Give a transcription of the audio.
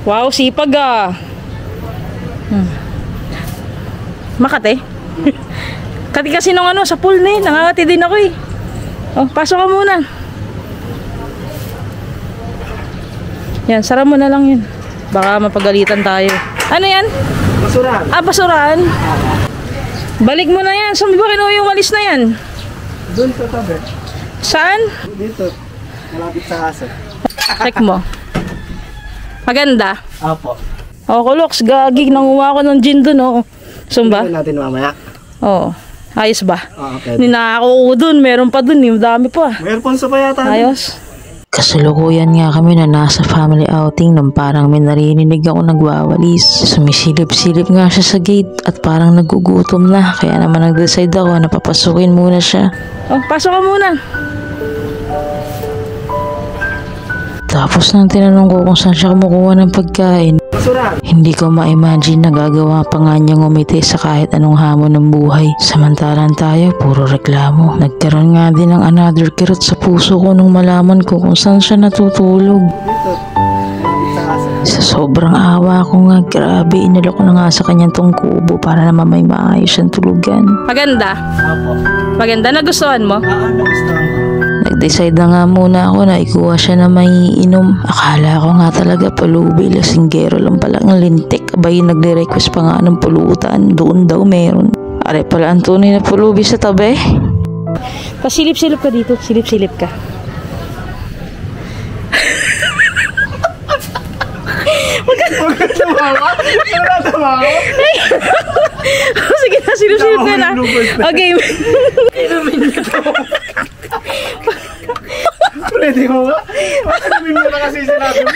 Wow, sipag ah. Makate. Kati kasi nung ano, sa pool na yun. Nangangati din ako eh. Oh, pasok ka muna. Yan, sara mo na lang yun. Baka mapagalitan tayo. Ano yan? Basurahan. Ah, basurahan. Balik mo na yan. Saan ba kinuha yung walis na yan? Doon sa tabi. Saan? Dito. Malapit sa aso. Check mo. Maganda. Apo. Oh, Kulox, gagig. Nanguha ko ng gin dun, oh. Sumba? Tingnan natin mamaya. Oo. Ayos ba? Okay. Ninako ko dun. Meron pa dun. Dami pa. May Alfonso pa yata. Ayos. Kasalukuyan nga kami na nasa family outing nang parang may narinig ako nagwawalis. Sumisilip-silip nga siya sa gate at parang nagugutom na. Kaya naman nag-decide ako na papasukin muna siya. Oh, pasok ka muna. Tapos nang tinanong ko kung saan siya kumukuha ng pagkain, Basurahan. hindi ko ma-imagine na gagawa pa nga niyang umiti sa kahit anong hamon ng buhay. Samantalang tayo, puro reklamo. Nagkaroon nga din ng another kirot sa puso ko nung malaman ko kung saan siya natutulog. Dito. Malapit sa aso. Sa sobrang awa ko nga, grabe, inalok ko na nga sa kanyang tong kubo para naman may maayos siyang tulugan. Maganda. Apo. Maganda. Nagustuhan mo? Nagustuhan ko. Nag-decide na nga muna ako na ikuha siya na may inom. Akala ko nga talaga palubi, lasinggero lang pala ng lintik. Abay, nagre-request pa nga ng pulutan. Doon daw meron. Are pala ang tunay na pulubi sa tabi. Pasilip-silip ka dito. Silip-silip ka. Huwag ka tumawa. Huwag ka tumawa. Sige na, silip-silip ka na. Okay. Inumin ka to. Pwede mo nga. Inumin mo na kasi sinabi mo.